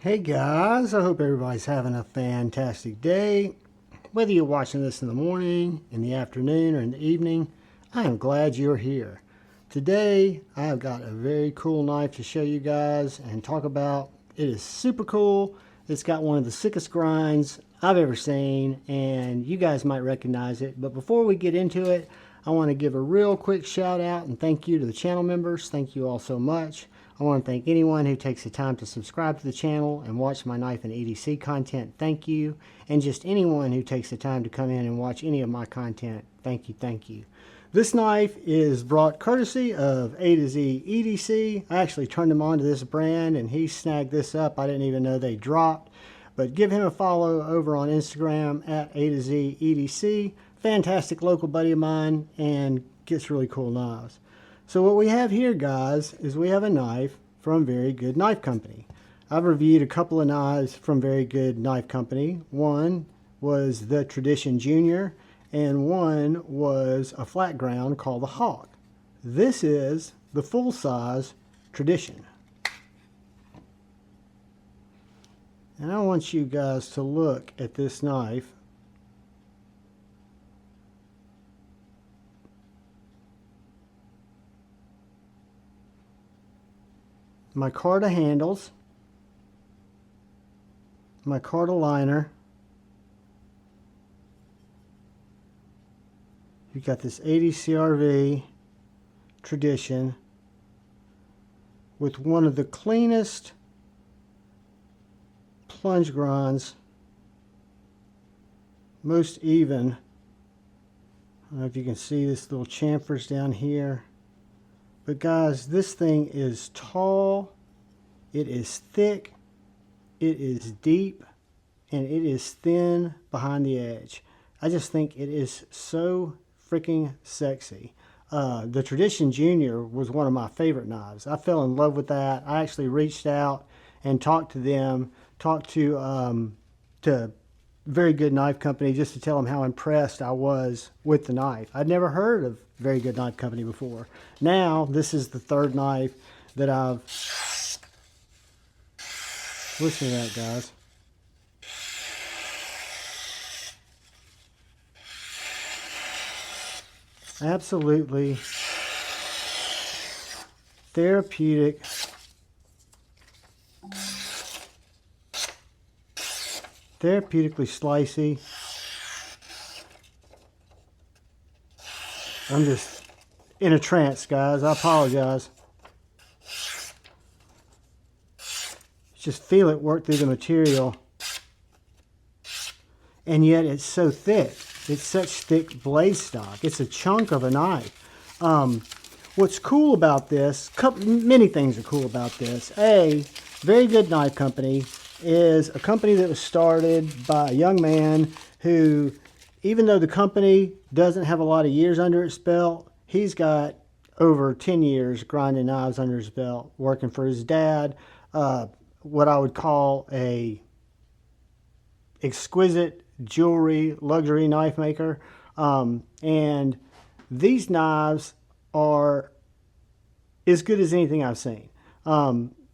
Hey guys, I hope everybody's having a fantastic day. Whether you're watching this in the morning, in the afternoon, or in the evening, I am glad you're here. Today, I've got a very cool knife to show you guys and talk about. It is super cool. It's got one of the sickest grinds I've ever seen, and you guys might recognize it. But before we get into it, I want to give a real quick shout out and thank you to the channel members. Thank you all so much. I want to thank anyone who takes the time to subscribe to the channel and watch my knife and EDC content. Thank you. And just anyone who takes the time to come in and watch any of my content. Thank you, thank you. This knife is brought courtesy of A to Z EDC. I actually turned him on to this brand and he snagged this up. I didn't even know they dropped. But give him a follow over on Instagram at A to Z EDC. Fantastic local buddy of mine and gets really cool knives. So what we have here, guys, is we have a knife from Very Good Knife Company. I've reviewed a couple of knives from Very Good Knife Company. One was the Tradition Junior, and one was a flat ground called the Hawk. This is the full-size Tradition. And I want you guys to look at this knife. Micarta handles, micarta liner. You've got this 80 CRV Tradition with one of the cleanest plunge grinds, most even. I don't know if you can see this little chamfers down here. But guys, this thing is tall, it is thick, it is deep, and it is thin behind the edge. I just think it is so freaking sexy. The Tradition Junior was one of my favorite knives. I fell in love with that. I actually reached out and talked to them, talked to Very Good Knife Company just to tell them how impressed I was with the knife. I'd never heard of Very Good Knife Company before. Now, this is the third knife that I've... Listen to that, guys. Absolutely therapeutic. Therapeutically slicey. I'm just in a trance, guys. I apologize. Just feel it work through the material. And yet it's so thick. It's such thick blade stock. It's a chunk of a knife. What's cool about this, many things are cool about this. Very Good Knife Company is a company that was started by a young man who, even though the company doesn't have a lot of years under its belt, he's got over 10 years grinding knives under his belt, working for his dad, what I would call a exquisite jewelry, luxury knife maker. And these knives are as good as anything I've seen.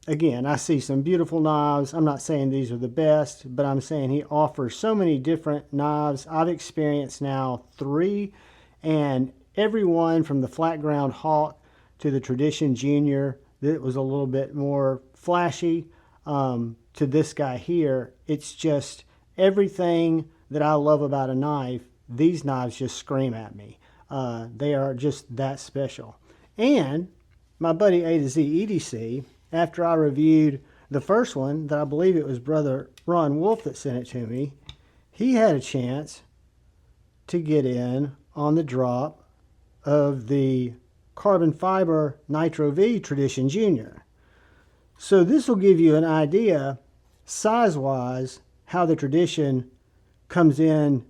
Again, I see some beautiful knives. I'm not saying these are the best, but I'm saying he offers so many different knives. I've experienced now 3, and every one from the flat ground Hawk to the Tradition Junior that was a little bit more flashy, to this guy here. It's just everything that I love about a knife. These knives just scream at me. They are just that special. And my buddy A to Z EDC, after I reviewed the first one, that I believe it was brother Ron Wolf that sent it to me, he had a chance to get in on the drop of the carbon fiber Nitro-V Tradition Junior. So this will give you an idea, size-wise, how the Tradition comes in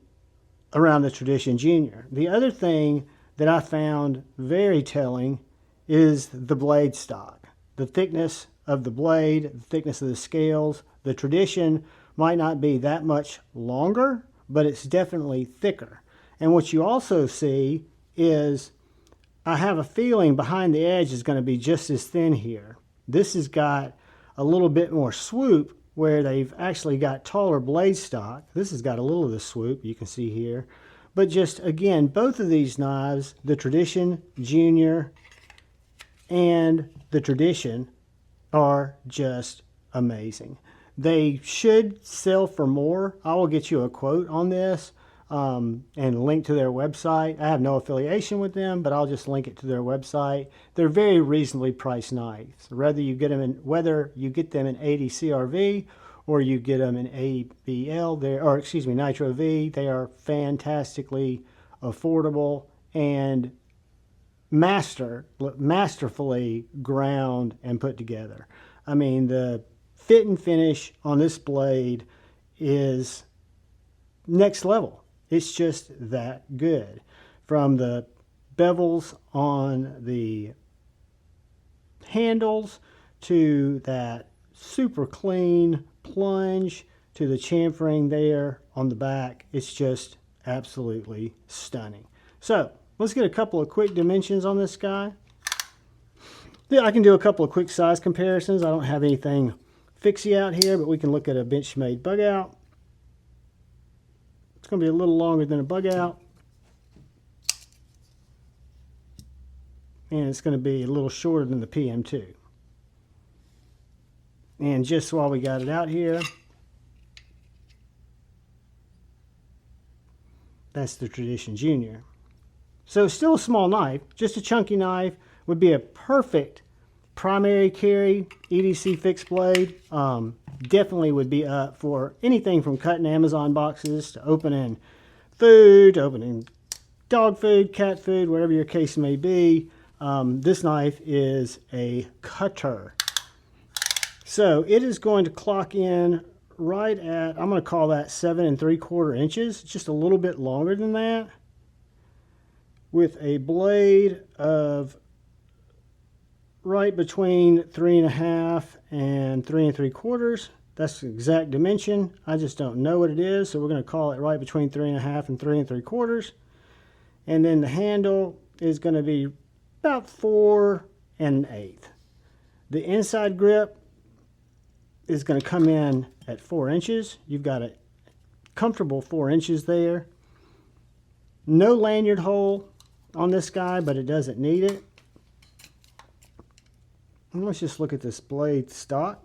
around the Tradition Junior. The other thing that I found very telling is the blade stock. The thickness of the blade, the thickness of the scales. The Tradition might not be that much longer, but it's definitely thicker. And what you also see is, I have a feeling behind the edge is going to be just as thin here. This has got a little bit more swoop where they've actually got taller blade stock. This has got a little of the swoop, you can see here. But just, again, both of these knives, the Tradition Junior and the Tradition, are just amazing. They should sell for more. I will get you a quote on this and link to their website. I have no affiliation with them, but I'll just link it to their website. They're very reasonably priced knives. Whether you get them in 80 CRV or you get them in ABL, Nitro-V, they are fantastically affordable and masterfully ground and put together. I mean, the fit and finish on this blade is next level. It's just that good. From the bevels on the handles to that super clean plunge to the chamfering there on the back, it's just absolutely stunning. So let's get a couple of quick dimensions on this guy. Yeah, I can do a couple of quick size comparisons. I don't have anything fixie out here, but we can look at a Benchmade bug out. It's going to be a little longer than a bug out. And it's going to be a little shorter than the PM2. And just while we got it out here, that's the Tradition Junior. So still a small knife, just a chunky knife. Would be a perfect primary carry EDC fixed blade. Definitely would be up for anything from cutting Amazon boxes to opening food, opening dog food, cat food, whatever your case may be. This knife is a cutter. So it is going to clock in right at, I'm going to call that 7 3/4 inches, just a little bit longer than that, with a blade of right between 3.5 and 3 3/4. That's the exact dimension. I just don't know what it is, so we're going to call it right between 3.5 and 3 3/4. And then the handle is going to be about 4 1/8. The inside grip is going to come in at 4 inches. You've got a comfortable 4 inches there. No lanyard hole on this guy, but it doesn't need it. And let's just look at this blade stock.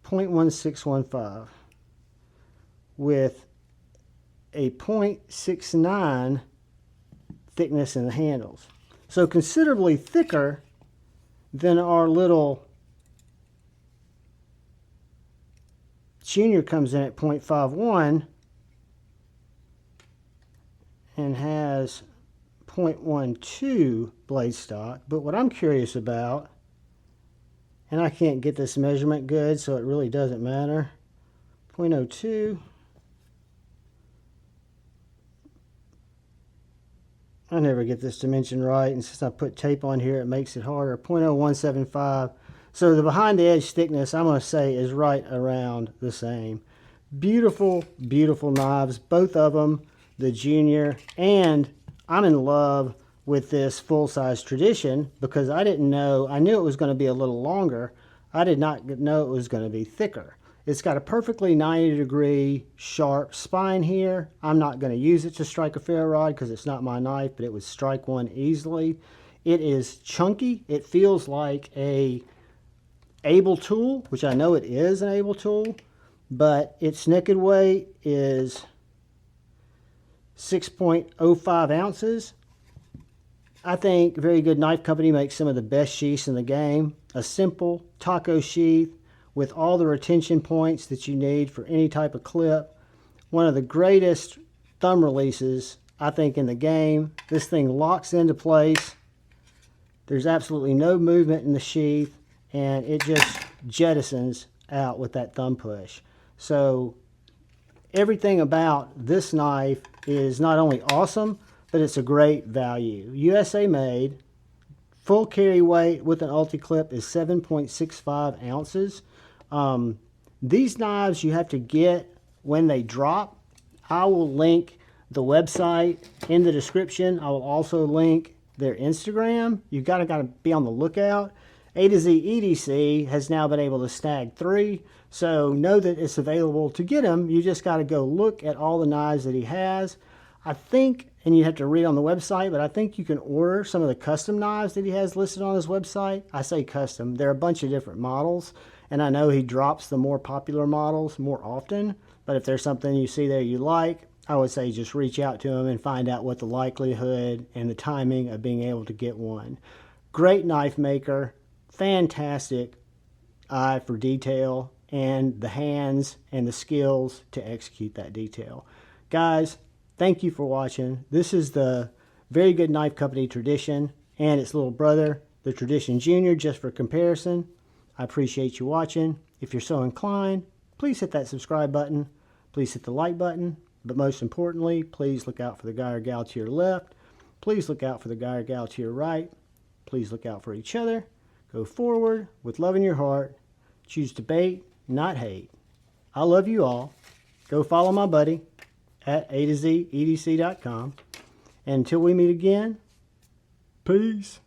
0.1615 with a 0.69 thickness in the handles. So considerably thicker than our little Junior. Comes in at 0.51 and has 0.12 blade stock. But what I'm curious about, and I can't get this measurement good, so it really doesn't matter, 0.02. I never get this dimension right, and since I put tape on here, it makes it harder. 0.0175. So the behind the edge thickness, I'm going to say, is right around the same. Beautiful, beautiful knives, both of them, the Junior, and I'm in love with this full-size Tradition because I didn't know, I knew it was going to be a little longer. I did not know it was going to be thicker. It's got a perfectly 90-degree sharp spine here. I'm not going to use it to strike a ferro rod because it's not my knife, but it would strike one easily. It is chunky. It feels like a able tool, which I know it is an able tool, but its naked weight is 6.05 ounces. I think Very Good Knife Company makes some of the best sheaths in the game. A simple taco sheath with all the retention points that you need for any type of clip. One of the greatest thumb releases, I think, in the game. This thing locks into place. There's absolutely no movement in the sheath, and it just jettisons out with that thumb push. So everything about this knife is not only awesome, but it's a great value. USA made. Full carry weight with an ulti-clip is 7.65 ounces. These knives you have to get when they drop. I will link the website in the description. I will also link their Instagram. You've got to be on the lookout. A to Z EDC has now been able to snag 3, so know that it's available to get him. You just got to go look at all the knives that he has. I think, and you have to read on the website, but I think you can order some of the custom knives that he has listed on his website. I say custom. There are a bunch of different models, and I know he drops the more popular models more often, but if there's something you see there you like, I would say just reach out to him and find out what the likelihood and the timing of being able to get one. Great knife maker, fantastic eye for detail, and the hands and the skills to execute that detail. Guys, thank you for watching. This is the Very Good Knife Company Tradition and its little brother, the Tradition Junior, just for comparison. I appreciate you watching. If you're so inclined, please hit that subscribe button. Please hit the like button. But most importantly, please look out for the guy or gal to your left. Please look out for the guy or gal to your right. Please look out for each other. Go forward with love in your heart. Choose debate, not hate. I love you all. Go follow my buddy at A to Z EDC.com. And until we meet again, peace.